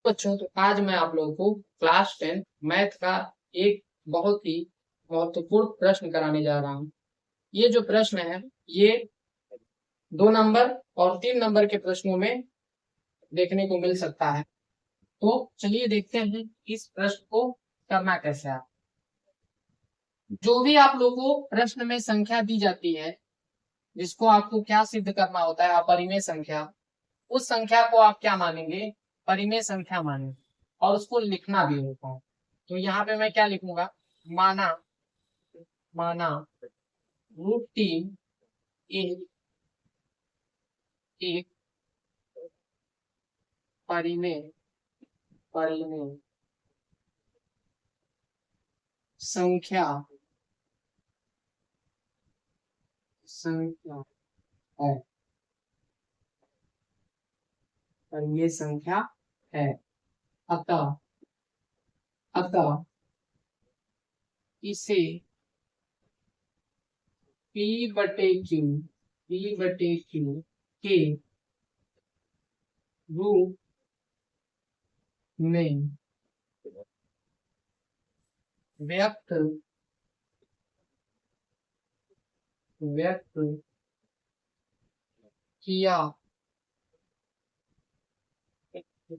बच्चों, तो आज मैं आप लोगों को क्लास 10 मैथ का एक बहुत ही महत्वपूर्ण प्रश्न कराने जा रहा हूँ। ये जो प्रश्न है ये 2 नंबर और 3 नंबर के प्रश्नों में देखने को मिल सकता है। तो चलिए देखते हैं इस प्रश्न को करना कैसे है। जो भी आप लोगों को प्रश्न में संख्या दी जाती है, जिसको आपको क्या सिद्ध करना होता है, अपरिमेय संख्या, उस संख्या को आप क्या मानेंगे? परिमेय संख्या मानेंगे और उसको लिखना भी होता है। तो यहाँ पे मैं क्या लिखूंगा? माना माना √3 एक एक परिमेय परिमेय संख्या संख्या है परिमेय संख्या है। अतः अतः इसे P/Q के रूप में व्यक्त व्यक्त किया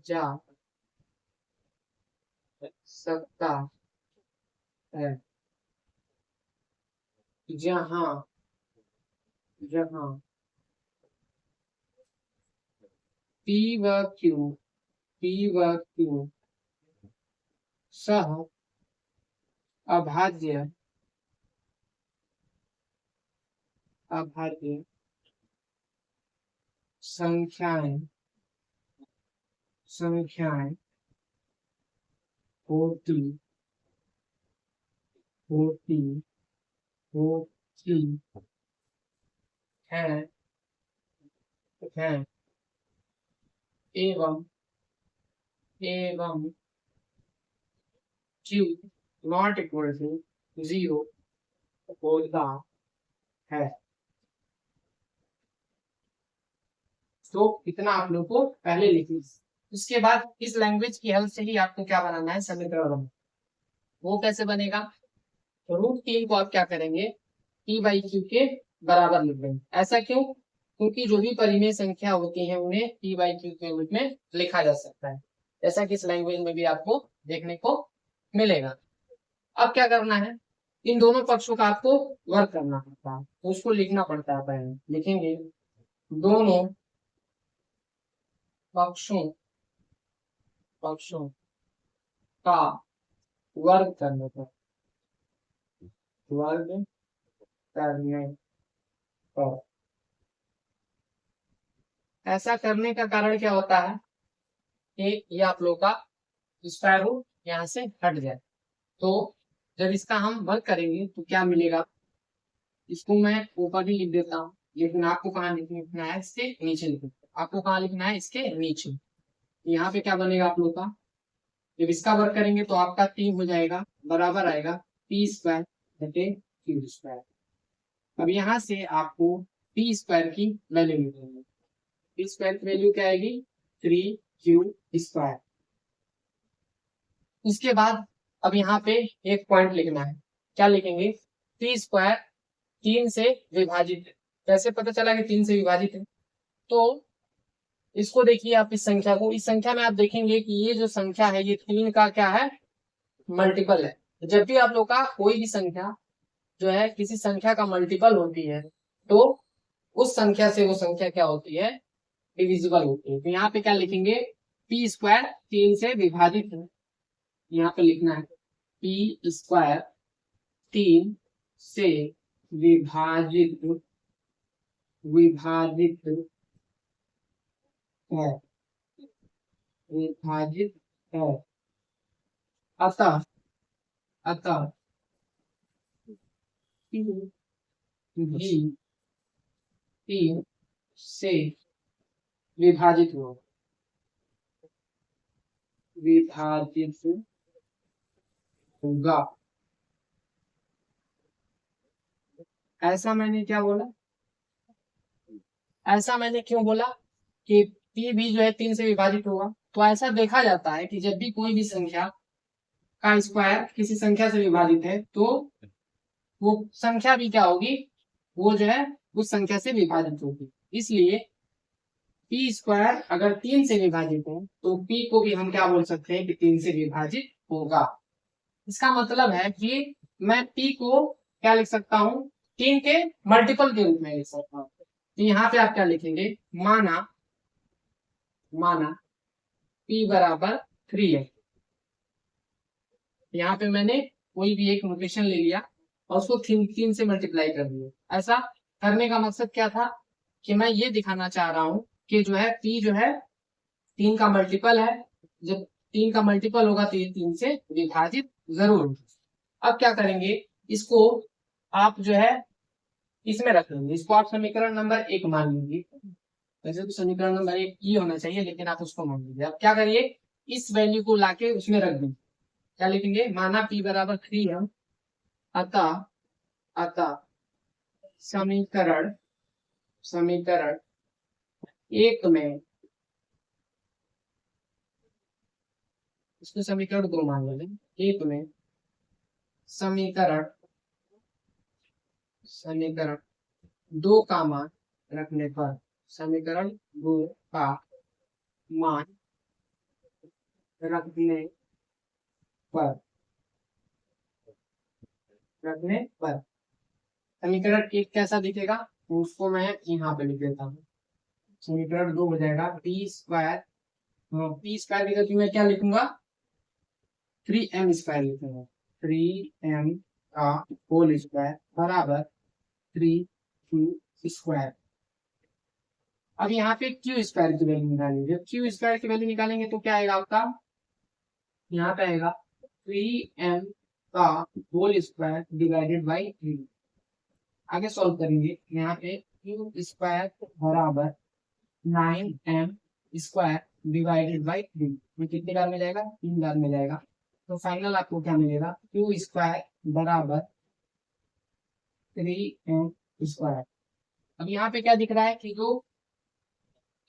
जा सकता है, जहाँ जहाँ P/Q सह अभाज्य अभाज्य संख्याएं संख्याएं होती होती होती हैं हैं एवं एवं Q नॉट इक्वल टू 0 होता है। तो इतना आप लोग को पहले लिखना। उसके बाद इस लैंग्वेज की हेल्प से ही आपको क्या बनाना है? समीकरण। वो कैसे बनेगा? तो √3 को आप क्या करेंगे? P/Q के बराबर लिख देंगे। ऐसा क्यों? क्योंकि जो भी परिमेय संख्या होती है उन्हें P/Q के रूप में लिखा जा सकता है, जैसा कि इस लैंग्वेज में भी आपको देखने को मिलेगा। अब क्या करना है? इन दोनों पक्षों का आपको वर्ग करना पड़ता है, तो उसको लिखना पड़ता है। पहले लिखेंगे दोनों पक्षों पक्षों का वर्ग करने पर वर्ग करने पर ऐसा करने का कारण क्या होता है कि ये आप लोग का स्क्वायर रूट यहाँ से हट जाए। तो जब इसका हम वर्ग करेंगे तो क्या मिलेगा? इसको मैं ऊपर ही लिख देता हूँ, लेकिन आपको कहाँ लिखना है? इसके नीचे लिखना है। आपको कहाँ लिखना है? इसके नीचे। यहाँ पे क्या बनेगा आप लोग का? जब इसका वर्ग करेंगे तो आपका 3 हो जाएगा, बराबर आएगा P² अब यहाँ से आपको P² की वैल्यू निकालेंगे। P² की वैल्यू क्या आएगी? 3Q²। उसके बाद अब यहाँ पे एक पॉइंट लिखना है। क्या लिखेंगे? P² 3 से विभाजित है। कैसे पता चला कि 3 से विभाजित है? तो इसको देखिए आप, इस संख्या को, इस संख्या में आप देखेंगे कि ये जो संख्या है ये 3 का क्या है? मल्टीपल है। जब भी आप लोग का कोई भी संख्या जो है किसी संख्या का मल्टीपल होती है तो उस संख्या से वो संख्या क्या होती है? डिविजिबल होती है। तो यहाँ पे क्या लिखेंगे? P² 3 से विभाजित है। यहाँ पे लिखना है P² 3 से विभाजित विभाजित है विभाजित है। अतः अतः P भी 3 से विभाजित होगा। ऐसा मैंने क्या बोला? ऐसा मैंने क्यों बोला कि P भी जो है 3 से विभाजित होगा? तो ऐसा देखा जाता है कि जब भी कोई भी संख्या का स्क्वायर किसी संख्या से विभाजित है तो वो संख्या भी क्या होगी, वो जो है उस संख्या से विभाजित होगी। इसलिए पी स्क्वायर अगर 3 से विभाजित है तो पी को भी हम क्या बोल सकते हैं कि 3 से विभाजित होगा। इसका मतलब है कि मैं पी को क्या लिख सकता हूँ, 3 के मल्टीपल के रूप में लिख सकता हूँ। तो यहाँ पे आप क्या लिखेंगे, माना पी बराबर 3 है। यहाँ पे मैंने कोई भी एक नोटेशन ले लिया और उसको 3 से मल्टीप्लाई कर दिया। ऐसा करने का मकसद क्या था कि मैं ये दिखाना चाह रहा हूँ कि जो है पी जो है 3 का मल्टीपल है, जब 3 का मल्टीपल होगा तो ये 3 से विभाजित जरूर होगा। अब क्या करेंगे, इसको आप जो है इसमें रख लेंगे, इसको आप समीकरण नंबर 1 मान लीजिए। वैसे तो समीकरण नंबर 1 ये होना चाहिए लेकिन आप उसको मान लीजिए। अब क्या करिए, इस वैल्यू को लाके उसमें रख देंगे। क्या लिखेंगे, माना पी बराबर 3 है, अतः समीकरण 1 में, इसको समीकरण 2 मान लेंगे, 1 में समीकरण 2 का मान रखने पर, समीकरण 2 का मान रखने पर समीकरण 1 कैसा दिखेगा, उसको मैं यहाँ पे लिख देता हूँ। समीकरण 2 हो जाएगा पी स्क्वायर की जगह मैं क्या लिखूंगा, 3m स्क्वायर लिखूंगा। 3m का होल स्क्वायर बराबर 3q स्क्वायर। अब यहाँ पे क्यू स्क्वायर की वैल्यू निकालेंगे। जब क्यू स्क्वायर की वैल्यू निकालेंगे तो क्या आएगा आपका, यहाँ पे आएगा 3m का होल स्क्वायर डिवाइडेड बाई 3। आगे सॉल्व करेंगे, यहाँ पे क्यू स्क्वायर बराबर 9m स्क्वायर डिवाइडेड बाई 3 में कितने बार में जाएगा, 3 बार में जाएगा। तो फाइनल आपको क्या मिलेगा, क्यू स्क्वायर बराबर 3m स्क्वायर। अब यहाँ पे क्या दिख रहा है कि जो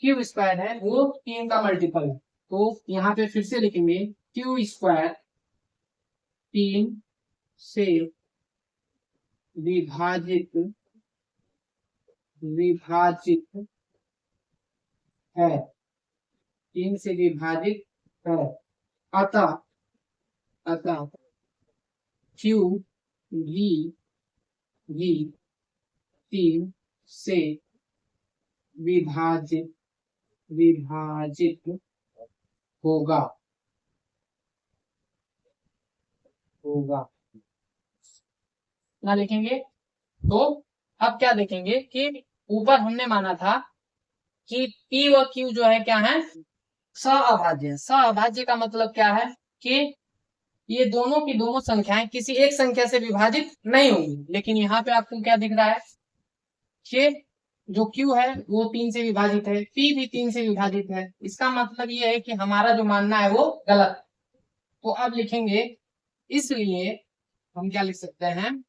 क्यू स्क्वायर है वो 3 का मल्टीपल है, तो यहाँ पे फिर से लिखेंगे क्यू स्क्वायर 3 से विभाजित है, 3 से विभाजित है। अतः क्यू भी 3 से विभाजित होगा ना लिखेंगे। तो अब क्या देखेंगे कि ऊपर हमने माना था कि P व Q जो है क्या है, सअभाज्य। सअभाज्य का मतलब क्या है कि ये दोनों की दोनों संख्याएं किसी एक संख्या से विभाजित नहीं होंगी। लेकिन यहाँ पे आपको क्या दिख रहा है कि जो Q है वो 3 से विभाजित है, P भी 3 से विभाजित है। इसका मतलब ये है कि हमारा जो मानना है वो गलत। तो अब लिखेंगे, इसलिए हम क्या लिख सकते हैं,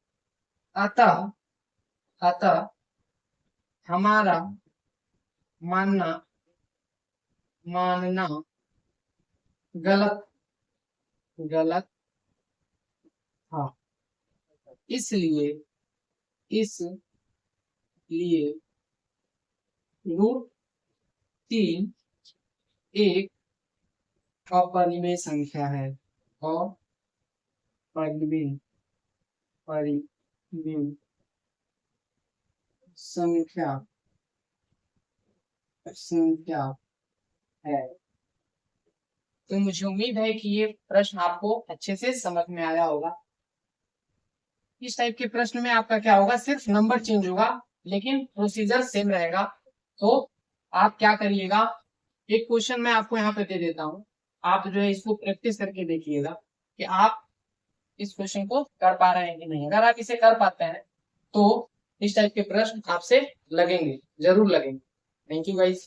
अतः हमारा मानना गलत था। इसलिए √3 एक अपरिमेय संख्या है और परिमेय संख्या है। तो मुझे उम्मीद है कि ये प्रश्न आपको अच्छे से समझ में आया होगा। इस टाइप के प्रश्न में आपका क्या होगा, सिर्फ नंबर चेंज होगा लेकिन प्रोसीजर सेम रहेगा। तो आप क्या करिएगा, एक क्वेश्चन मैं आपको यहाँ पे दे देता हूँ, आप जो है इसको प्रैक्टिस करके देखिएगा कि आप इस क्वेश्चन को कर पा रहे हैं कि नहीं। अगर आप इसे कर पाते हैं तो इस टाइप के प्रश्न आपसे लगेंगे, जरूर लगेंगे। Thank you guys.